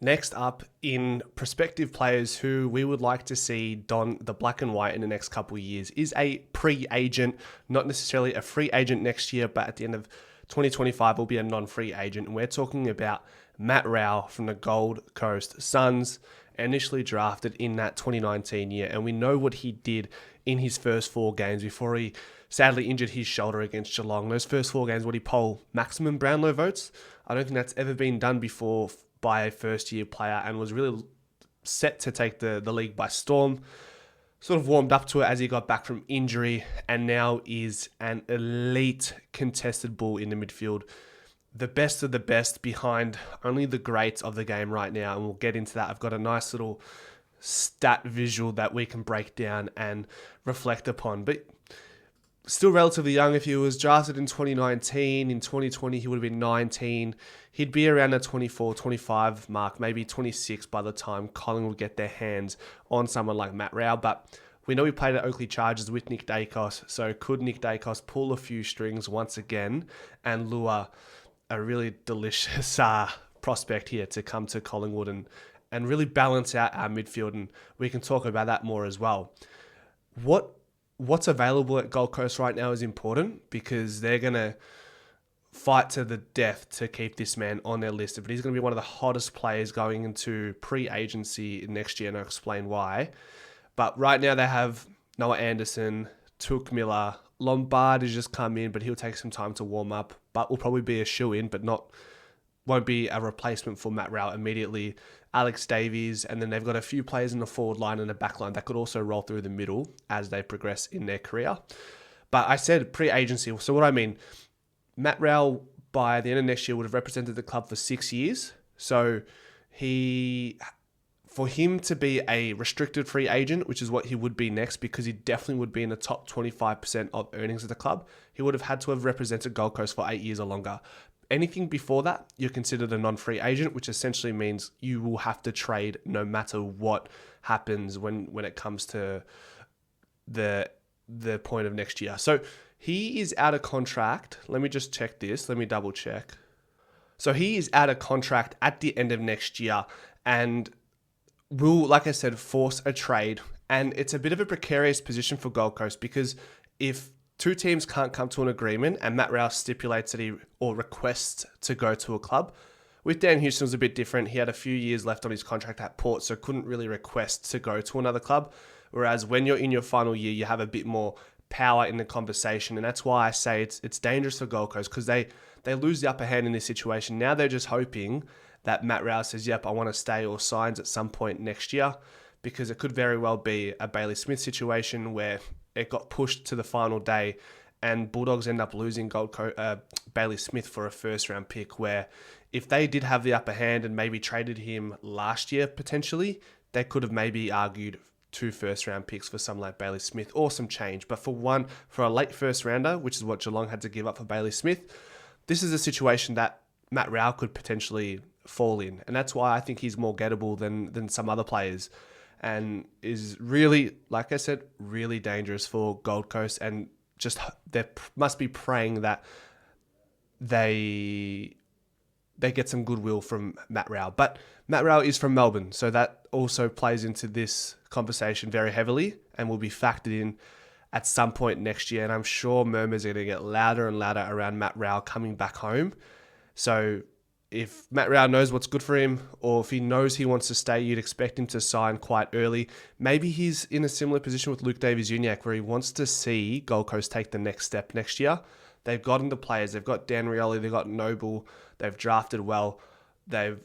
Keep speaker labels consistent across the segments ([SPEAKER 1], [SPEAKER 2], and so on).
[SPEAKER 1] Next up, in prospective players who we would like to see don the black and white in the next couple of years, is a pre-agent, not necessarily a free agent next year, but at the end of 2025 will be a non-free agent. And we're talking about Matt Rowell from the Gold Coast Suns, initially drafted in that 2019 year. And we know what he did in his first 4 games before he sadly injured his shoulder against Geelong. Those first 4 games, would he poll maximum Brownlow votes? I don't think that's ever been done before by a first-year player, and was really set to take the league by storm. Sort of warmed up to it as he got back from injury, and now is an elite contested ball in the midfield. The best of the best behind only the greats of the game right now, and we'll get into that. I've got a nice little stat visual that we can break down and reflect upon. But still relatively young. If he was drafted in 2019, in 2020 he would have been 19. He'd be around the 24, 25 mark, maybe 26 by the time Collingwood would get their hands on someone like Matt Rowell. But we know he played at Oakley Chargers with Nick Dacos, so could Nick Dacos pull a few strings once again and lure a really delicious prospect here to come to Collingwood and really balance out our midfield? And we can talk about that more as well. What's available at Gold Coast right now is important, because they're going to fight to the death to keep this man on their list. But he's going to be one of the hottest players going into pre-agency next year, and I'll explain why. But right now they have Noah Anderson, Took Miller, Lombard has just come in, but he'll take some time to warm up, but will probably be a shoe-in, but won't be a replacement for Matt Rowell immediately. Alex Davies, and then they've got a few players in the forward line and the back line that could also roll through the middle as they progress in their career. But I said pre-agency, so what I mean, Matt Rowell by the end of next year would have represented the club for 6 years. So for him to be a restricted free agent, which is what he would be next, because he definitely would be in the top 25% of earnings of the club, he would have had to have represented Gold Coast for 8 years or longer. Anything before that, you're considered a non-free agent, which essentially means you will have to trade no matter what happens when it comes to the point of next year. So he is out of contract. Let me just check this. Let me double check. So he is out of contract at the end of next year and will, like I said, force a trade. And it's a bit of a precarious position for Gold Coast, because if two teams can't come to an agreement and Matt Rowell stipulates that or requests to go to a club. With Dan Houston, it was a bit different. He had a few years left on his contract at Port, so couldn't really request to go to another club. Whereas when you're in your final year, you have a bit more power in the conversation. And that's why I say it's dangerous for Gold Coast, because they lose the upper hand in this situation. Now they're just hoping that Matt Rowell says, yep, I want to stay, or signs at some point next year, because it could very well be a Bailey Smith situation where it got pushed to the final day and Bulldogs end up losing Bailey Smith for a first-round pick, where if they did have the upper hand and maybe traded him last year potentially, they could have maybe argued 2 first-round picks for someone like Bailey Smith or some change. But for a late first-rounder, which is what Geelong had to give up for Bailey Smith, this is a situation that Matt Rowell could potentially fall in. And that's why I think he's more gettable than some other players, and is really, like I said, really dangerous for Gold Coast. And just they must be praying that they get some goodwill from Matt Rowell. But Matt Rowell is from Melbourne, so that also plays into this conversation very heavily and will be factored in at some point next year. And I'm sure murmurs are going to get louder and louder around Matt Rowell coming back home. So if Matt Rowell knows what's good for him, or if he knows he wants to stay, you'd expect him to sign quite early. Maybe he's in a similar position with Luke Davies-Uniacke, where he wants to see Gold Coast take the next step next year. They've gotten the players. They've got Dan Rioli. They've got Noble. They've drafted well. They've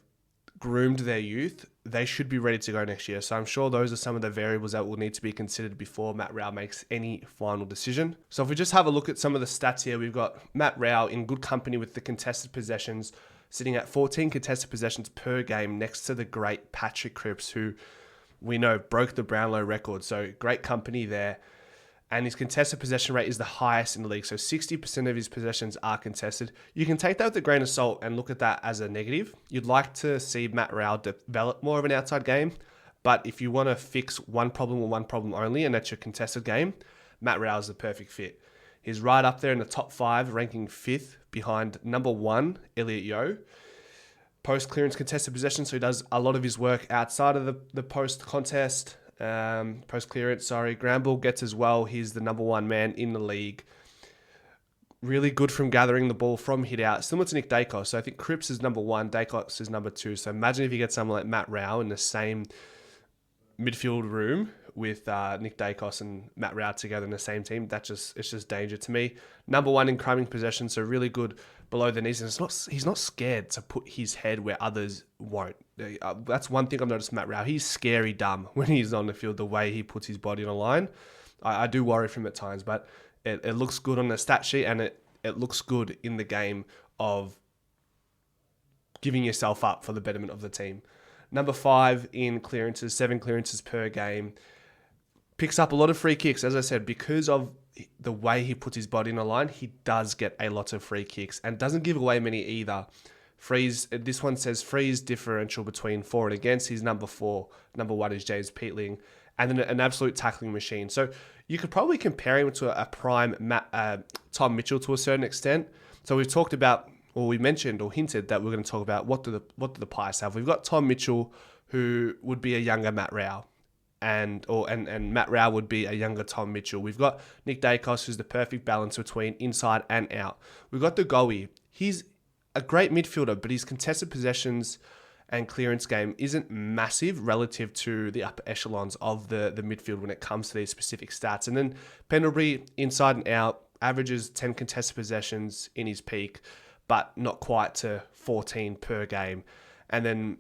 [SPEAKER 1] groomed their youth. They should be ready to go next year. So I'm sure those are some of the variables that will need to be considered before Matt Rowell makes any final decision. So if we just have a look at some of the stats here, we've got Matt Rowell in good company with the contested possessions, sitting at 14 contested possessions per game, next to the great Patrick Cripps, who we know broke the Brownlow record. So great company there. And his contested possession rate is the highest in the league. So 60% of his possessions are contested. You can take that with a grain of salt and look at that as a negative. You'd like to see Matt Rowell develop more of an outside game. But if you want to fix one problem or one problem only, and that's your contested game, Matt Rowell is the perfect fit. He's right up there in the top 5, ranking 5th behind number 1, Elliot Yeo. post-clearance contested possession, so he does a lot of his work outside of the post-contest, post-clearance, ground ball gets as well. He's the number one man in the league. Really good from gathering the ball from hit out, similar to Nick Dacos. So I think Cripps is number one, Dacos is number two. So imagine if you get someone like Matt Rowell in the same midfield room with Nick Dacos and Matt Rowell together in the same team. It's just danger to me. Number one in crumbing possession, so really good below the knees. And he's not scared to put his head where others won't. That's one thing I've noticed with Matt Rowell. He's scary dumb when he's on the field, the way he puts his body on the line. I do worry from him at times, but it looks good on the stat sheet, and it looks good in the game of giving yourself up for the betterment of the team. Number 5 in clearances, 7 clearances per game. Picks up a lot of free kicks, as I said, because of the way he puts his body in the line. He does get a lot of free kicks and doesn't give away many either. This one says freeze differential between for and against. He's number 4. Number 1 is James Peatling. And then an absolute tackling machine. So you could probably compare him to a prime Tom Mitchell to a certain extent. So we've talked about, or we mentioned or hinted that we're going to talk about what do the Pies have. We've got Tom Mitchell, who would be a younger Matt Rowell. And Matt Rowell would be a younger Tom Mitchell. We've got Nick Dacos, who's the perfect balance between inside and out. We've got the Goey. He's a great midfielder, but his contested possessions and clearance game isn't massive relative to the upper echelons of the midfield when it comes to these specific stats. And then Pendlebury, inside and out, averages 10 contested possessions in his peak, but not quite to 14 per game. And then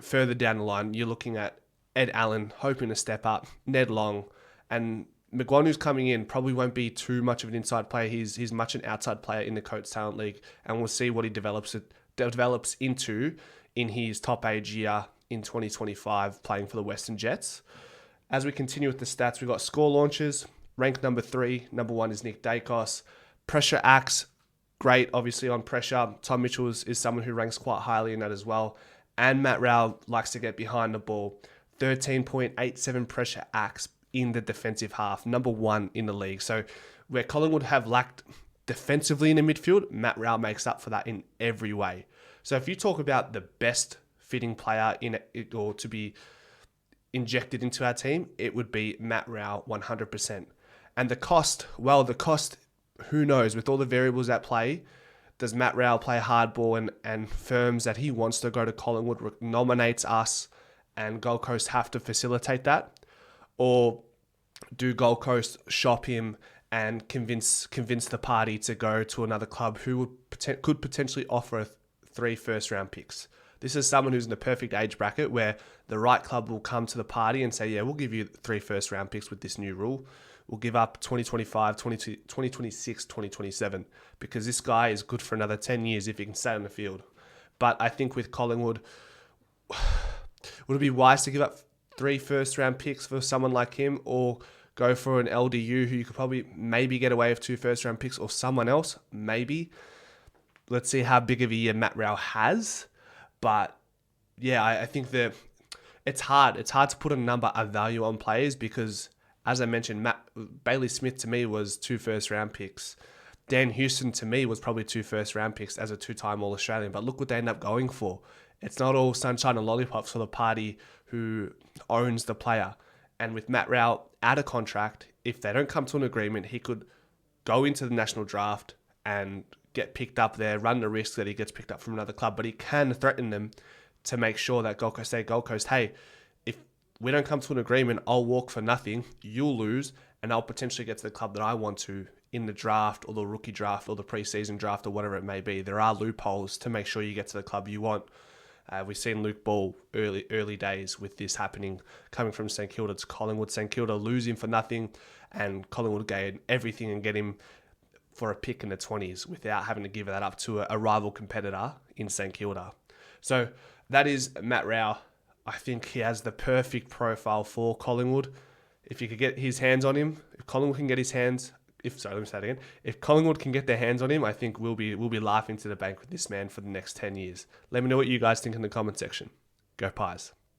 [SPEAKER 1] further down the line, you're looking at Ed Allen hoping to step up, Ned Long, and McGuan, who's coming in, probably won't be too much of an inside player. He's much an outside player in the Coates Talent League, and we'll see what he develops into in his top age year in 2025 playing for the Western Jets. As we continue with the stats, we've got score launches, ranked number 3. Number 1 is Nick Dacos. Pressure acts, great, obviously, on pressure. Tom Mitchell is someone who ranks quite highly in that as well. And Matt Rowell likes to get behind the ball. 13.87 pressure acts in the defensive half, number 1 in the league. So where Collingwood have lacked defensively in the midfield, Matt Rowell makes up for that in every way. So if you talk about the best fitting player in it, or to be injected into our team, it would be Matt Rowell 100%. And the cost, who knows, with all the variables at play, does Matt Rowell play hardball and firms that he wants to go to Collingwood, nominates us, and Gold Coast have to facilitate that? Or do Gold Coast shop him and convince the party to go to another club who could potentially offer 3 first-round picks? This is someone who's in the perfect age bracket where the right club will come to the party and say, yeah, we'll give you 3 first-round picks with this new rule. We'll give up 2025, 2026, 2027, because this guy is good for another 10 years if he can stay on the field. But I think with Collingwood, would it be wise to give up 3 first-round picks for someone like him, or go for an LDU who you could probably maybe get away with 2 first-round picks, or someone else, maybe? Let's see how big of a year Matt Rowell has. But yeah, I think that it's hard. It's hard to put a value on players because, as I mentioned, Bailey Smith to me was 2 first-round picks. Dan Houston to me was probably 2 first-round picks as a 2-time All-Australian. But look what they end up going for. It's not all sunshine and lollipops for the party who owns the player. And with Matt Rowell out of contract, if they don't come to an agreement, he could go into the national draft and get picked up there, run the risk that he gets picked up from another club, but he can threaten them to make sure that Gold Coast, hey, if we don't come to an agreement, I'll walk for nothing, you'll lose, and I'll potentially get to the club that I want to in the draft or the rookie draft or the preseason draft or whatever it may be. There are loopholes to make sure you get to the club you want. We've seen Luke Ball early days with this happening, coming from St Kilda to Collingwood. St Kilda lose him for nothing, and Collingwood gain everything and get him for a pick in the 20s without having to give that up to a rival competitor in St Kilda. So that is Matt Rowell. I think he has the perfect profile for Collingwood. If you could get his hands on him, if Collingwood can get his hands, if Collingwood can get their hands on him, I think we'll be laughing to the bank with this man for the next 10 years. Let me know what you guys think in the comment section. Go Pies.